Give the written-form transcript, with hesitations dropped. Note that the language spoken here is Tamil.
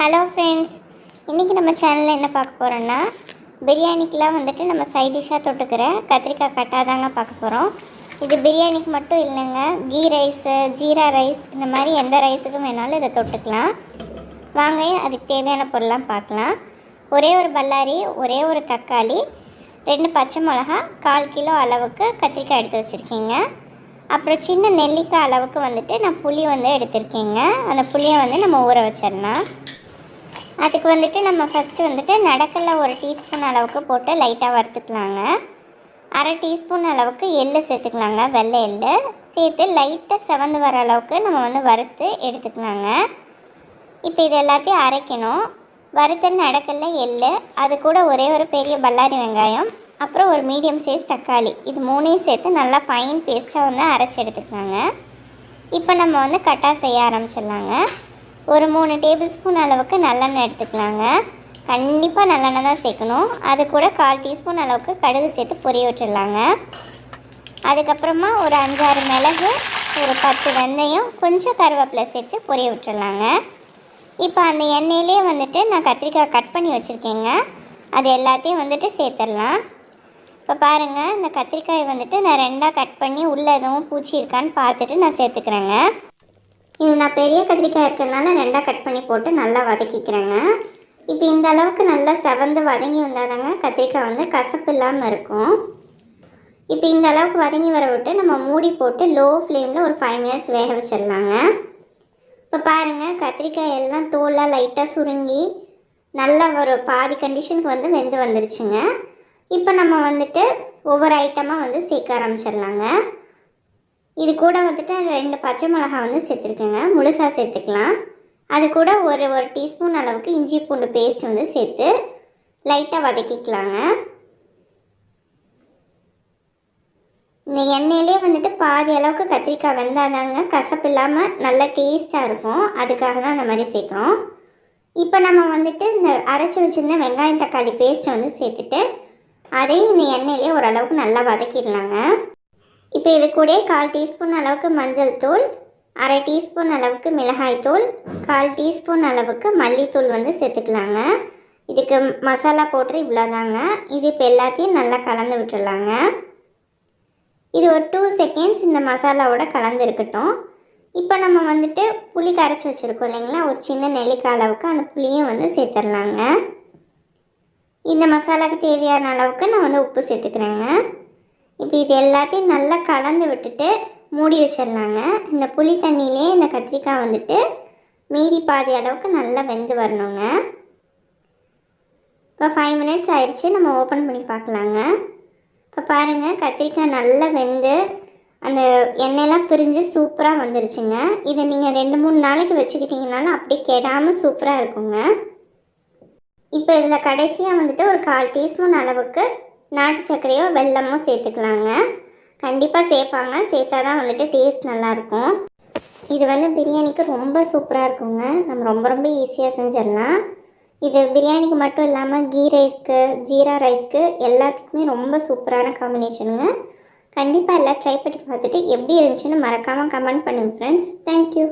ஹலோ ஃப்ரெண்ட்ஸ், இன்றைக்கி நம்ம சேனலில் என்ன பார்க்க போகிறோன்னா, பிரியாணிக்கெலாம் வந்துட்டு நம்ம சைட் டிஷ்ஷாக தொட்டுக்கிற கத்திரிக்காய் கட்டா தாங்க பார்க்க போகிறோம். இது பிரியாணிக்கு மட்டும் இல்லைங்க, கீ ரைஸு, ஜீரா ரைஸ் இந்த மாதிரி எந்த ரைஸுக்கும் வேணாலும் இதை தொட்டுக்கலாம். வாங்க அதுக்கு தேவையான பொருள்லாம் பார்க்கலாம். ஒரே ஒரு பல்லாரி, ஒரே ஒரு தக்காளி, 2 பச்சை மிளகா, 1/4 கிலோ அளவுக்கு கத்திரிக்காய் எடுத்து வச்சுருக்கீங்க. அப்புறம் சின்ன நெல்லிக்காய் அளவுக்கு வந்துட்டு நான் புளி எடுத்திருக்கேங்க. அந்த புளியை நம்ம ஊற வச்சிடலாம். அதுக்கு வந்துட்டு நம்ம ஃபஸ்ட்டு வந்துட்டு நடக்கல்ல 1 டீஸ்பூன் அளவுக்கு போட்டு லைட்டாக வறுத்துக்கலாங்க. 1/2 டீஸ்பூன் அளவுக்கு எள்ளு சேர்த்துக்கலாங்க. வெள்ளை எள்ளு சேர்த்து லைட்டாக செவந்து வர அளவுக்கு நம்ம வறுத்து எடுத்துக்கலாங்க. இப்போ இது எல்லாத்தையும் அரைக்கணும். வறுத்த நடக்கல்ல எள்ளு, அது கூட ஒரே ஒரு பெரிய பல்லாரி வெங்காயம், அப்புறம் ஒரு மீடியம் சைஸ் தக்காளி, இது 3ஐயும் சேர்த்து நல்லா ஃபைன் பேஸ்ட்டாக அரைச்சி எடுத்துக்கலாங்க. இப்போ நம்ம கட்டா செய்ய ஆரம்பிச்சிடலாங்க. ஒரு 3 டேபிள் ஸ்பூன் அளவுக்கு நல்லெண்ணெய் எடுத்துக்கலாங்க. கண்டிப்பாக நல்லெண்ணெய் தான் சேர்க்கணும். அது கூட 1/4 டீஸ்பூன் அளவுக்கு கடுகு சேர்த்து பொரிய விட்டுடலாங்க. அதுக்கப்புறமா ஒரு 5-6 மிளகு, ஒரு 10 வெந்தயம், கொஞ்சம் கருவேப்பிலை சேர்த்து பொரிய விட்டுடலாங்க. இப்போ அந்த எண்ணெயிலே நான் கத்திரிக்காய் கட் பண்ணி வச்சுருக்கேங்க. அது எல்லாத்தையும் சேர்த்துடலாம். இப்போ பாருங்கள், இந்த கத்திரிக்காய் நான் 2ஆக கட் பண்ணி உள்ளே எதுவும் பூச்சி இருக்கான்னு பார்த்துட்டு நான் சேர்த்துக்கிறேங்க. இது நான் பெரிய கத்திரிக்காய் இருக்கிறதுனால 2ஆக கட் பண்ணி போட்டு நல்லா வதக்கிக்கிறேங்க. இப்போ இந்த அளவுக்கு நல்லா செவந்து வதங்கி வந்தால் தாங்க கத்திரிக்காய் கசப்பு இல்லாமல் இருக்கும். இப்போ இந்த அளவுக்கு வதங்கி வர விட்டு நம்ம மூடி போட்டு லோ ஃப்ளேமில் ஒரு 5 மினிட்ஸ் வேக வச்சிடலாங்க. இப்போ பாருங்கள், கத்திரிக்காய் எல்லாம் தோலாக லைட்டாக சுருங்கி நல்லா ஒரு பாதி கண்டிஷனுக்கு வெந்து வந்துருச்சுங்க. இப்போ நம்ம ஒவ்வொரு ஐட்டமாக சேர்க்க ஆரம்பிச்சிடலாங்க. இது கூட 2 பச்சை மிளகா சேர்த்துருக்கேங்க. முழுசாக சேர்த்துக்கலாம். அது கூட ஒரு டீஸ்பூன் அளவுக்கு இஞ்சி பூண்டு பேஸ்ட் சேர்த்து லைட்டாக வதக்கிக்கலாங்க. இந்த எண்ணெயிலே பாதி அளவுக்கு கத்திரிக்காய் வெந்தாதாங்க கசப்பு இல்லாமல் நல்லா டேஸ்ட்டாக இருக்கும். அதுக்காக தான் அந்த மாதிரி சேர்க்குறோம். இப்போ நம்ம இந்த அரைச்சி வச்சுருந்த வெங்காயம் தக்காளி பேஸ்ட்டை சேர்த்துட்டு அதையும் இந்த எண்ணெயிலே ஓரளவுக்கு நல்லா வதக்கிடலாங்க. இப்போ இது கூட 1/4 டீஸ்பூன் அளவுக்கு மஞ்சள் தூள், 1/2 டீஸ்பூன் அளவுக்கு மிளகாய் தூள், 1/4 டீஸ்பூன் அளவுக்கு மல்லித்தூள் சேர்த்துக்கலாங்க. இதுக்கு மசாலா போட்டு இவ்வளோதாங்க. இது இப்போ எல்லாத்தையும் நல்லா கலந்து விட்டுடலாங்க. இது ஒரு 2 செகண்ட்ஸ் இந்த மசாலாவோட கலந்து இருக்கட்டும். இப்போ நம்ம புளி கரைச்சி வச்சுருக்கோம் இல்லைங்களா, ஒரு சின்ன நெல்லிக்காய் அளவுக்கு அந்த புளியும் சேர்த்துடலாங்க. இந்த மசாலாவுக்கு தேவையான அளவுக்கு நான் உப்பு சேர்த்துக்கிறேங்க. இப்போ இது எல்லாத்தையும் நல்லா கலந்து விட்டுட்டு மூடி வச்சிடலாங்க. இந்த புளி தண்ணியிலே இந்த கத்திரிக்காய் மீதி பாதி அளவுக்கு நல்லா வெந்து வரணுங்க. இப்போ 5 மினிட்ஸ் ஆயிடுச்சு. நம்ம ஓப்பன் பண்ணி பார்க்கலாங்க. இப்போ பாருங்கள், கத்திரிக்காய் நல்லா வெந்து அந்த எண்ணெயெல்லாம் பிரிஞ்சு சூப்பராக வந்துருச்சுங்க. இதை நீங்கள் 2-3 நாளைக்கு வச்சுக்கிட்டிங்கனாலும் அப்படியே கெடாமல் சூப்பராக இருக்குங்க. இப்போ இதில் கடைசியாக ஒரு 1/4 டீஸ்பூன் அளவுக்கு நாட்டு சர்க்கரையோ வெல்லமோ சேர்த்துக்கலாங்க. கண்டிப்பாக சேர்ப்பாங்க. சேர்த்தா தான் டேஸ்ட் நல்லாயிருக்கும். இது பிரியாணிக்கு ரொம்ப சூப்பராக இருக்குங்க. நம்ம ரொம்ப ஈஸியாக செஞ்சிடலாம். இது பிரியாணிக்கு மட்டும் இல்லாமல் கீ ரைஸ்க்கு, ஜீரா ரைஸ்க்கு எல்லாத்துக்குமே ரொம்ப சூப்பரான காம்பினேஷனுங்க. கண்டிப்பாக எல்லாம் ட்ரை பண்ணி பார்த்துட்டு எப்படி இருந்துச்சுன்னு மறக்காமல் கமெண்ட் பண்ணுங்கள் ஃப்ரெண்ட்ஸ். தேங்க்யூ.